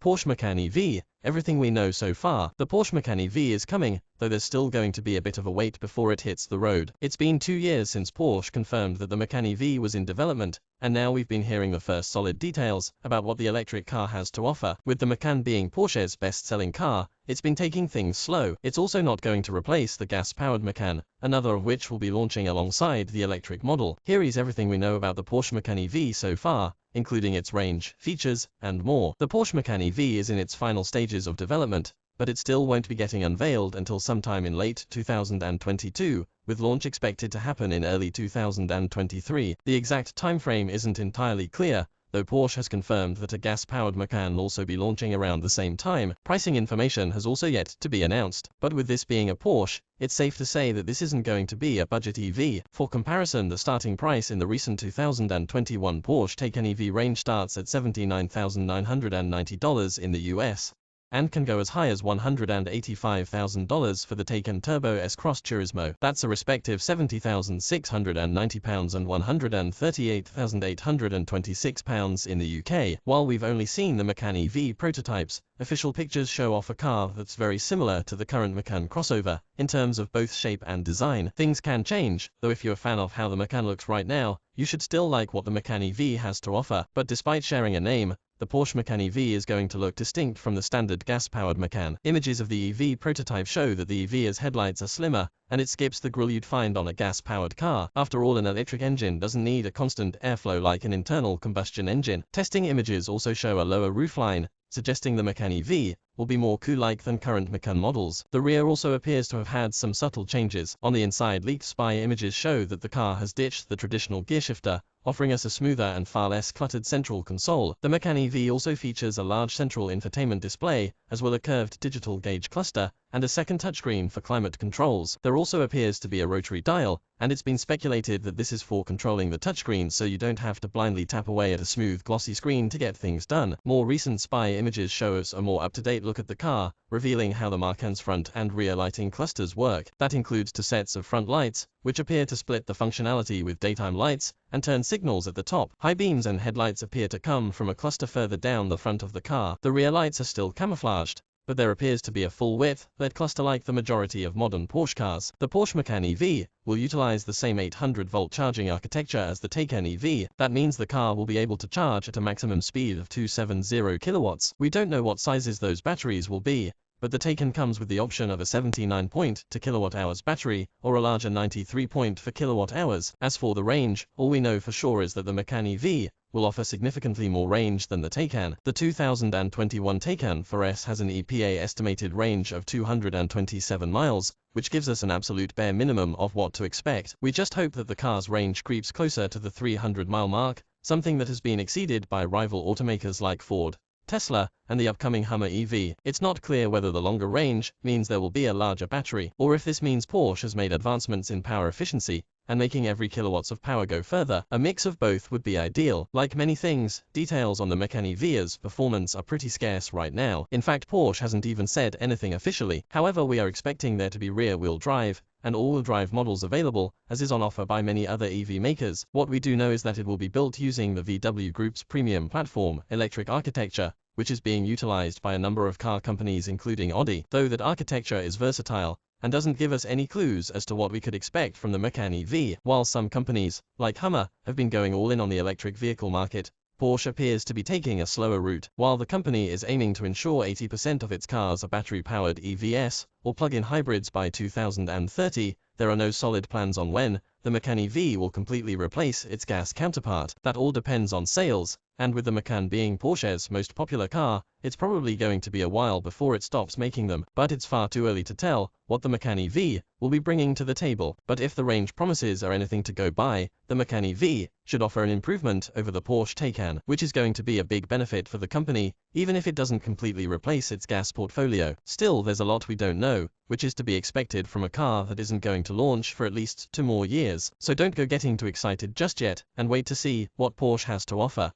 Porsche Macan EV, everything we know so far. The Porsche Macan EV is coming, though there's still going to be a bit of a wait before it hits the road. It's been 2 years since Porsche confirmed that the Macan EV was in development, and now we've been hearing the first solid details about what the electric car has to offer. With the Macan being Porsche's best-selling car, it's been taking things slow. It's also not going to replace the gas-powered Macan, another of which will be launching alongside the electric model. Here is everything we know about the Porsche Macan EV so far, including its range, features, and more. The Porsche Macan EV is in its final stages of development, but it still won't be getting unveiled until sometime in late 2022, with launch expected to happen in early 2023. The exact timeframe isn't entirely clear, though Porsche has confirmed that a gas-powered Macan will also be launching around the same time. Pricing information has also yet to be announced, but with this being a Porsche, it's safe to say that this isn't going to be a budget EV. For comparison, the starting price in the recent 2021 Porsche Taycan EV range starts at $79,990 in the US, and can go as high as $185,000 for the Taycan Turbo S-Cross Turismo. That's a respective £70,690 and £138,826 in the UK. While we've only seen the Macan EV prototypes, official pictures show off a car that's very similar to the current Macan crossover in terms of both shape and design. Things can change, though if you're a fan of how the Macan looks right now, you should still like what the Macan EV has to offer. But despite sharing a name, the Porsche Macan EV is going to look distinct from the standard gas-powered Macan. Images of the EV prototype show that the EV's headlights are slimmer, and it skips the grille you'd find on a gas-powered car. After all, an electric engine doesn't need a constant airflow like an internal combustion engine. Testing images also show a lower roofline, suggesting the Macan EV will be more cool-like than current Macan models. The rear also appears to have had some subtle changes. On the inside, leaked spy images show that the car has ditched the traditional gear shifter, offering us a smoother and far less cluttered central console. The Macan EV also features a large central infotainment display, as well as a curved digital gauge cluster, and a second touchscreen for climate controls. There also appears to be a rotary dial, and it's been speculated that this is for controlling the touchscreen so you don't have to blindly tap away at a smooth glossy screen to get things done. More recent spy images show us a more up-to-date look at the car, revealing how the Macan's front and rear lighting clusters work. That includes 2 sets of front lights, which appear to split the functionality with daytime lights and turn signals at the top. High beams and headlights appear to come from a cluster further down the front of the car. The rear lights are still camouflaged, but there appears to be a full-width LED cluster like the majority of modern Porsche cars. The Porsche Macan EV will utilize the same 800-volt charging architecture as the Taycan EV. That means the car will be able to charge at a maximum speed of 270 kilowatts. We don't know what sizes those batteries will be, but the Taycan comes with the option of a 79.2 kilowatt-hours battery or a larger 93.4 kilowatt-hours. As for the range, all we know for sure is that the Macan EV will offer significantly more range than the Taycan. The 2021 Taycan 4S has an EPA-estimated range of 227 miles, which gives us an absolute bare minimum of what to expect. We just hope that the car's range creeps closer to the 300-mile mark, something that has been exceeded by rival automakers like Ford, Tesla, and the upcoming Hummer EV. It's not clear whether the longer range means there will be a larger battery, or if this means Porsche has made advancements in power efficiency and making every kilowatts of power go further. A mix of both would be ideal. Like many things, details on the Macan EV's performance are pretty scarce right now. In fact, Porsche hasn't even said anything officially. However, we are expecting there to be rear-wheel drive and all-wheel drive models available, as is on offer by many other EV makers. What we do know is that it will be built using the VW Group's premium platform electric architecture, which is being utilized by a number of car companies including Audi. Though that architecture is versatile and doesn't give us any clues as to what we could expect from the Macan EV. While some companies, like Hummer, have been going all in on the electric vehicle market, Porsche appears to be taking a slower route. While the company is aiming to ensure 80% of its cars are battery-powered EVs or plug-in hybrids by 2030, there are no solid plans on when the Macan EV will completely replace its gas counterpart. That all depends on sales, and with the Macan being Porsche's most popular car, it's probably going to be a while before it stops making them. But it's far too early to tell what the Macan EV will be bringing to the table. But if the range promises are anything to go by, the Macan EV should offer an improvement over the Porsche Taycan, which is going to be a big benefit for the company, even if it doesn't completely replace its gas portfolio. Still, there's a lot we don't know, which is to be expected from a car that isn't going to launch for at least 2 more years. So don't go getting too excited just yet, and wait to see what Porsche has to offer.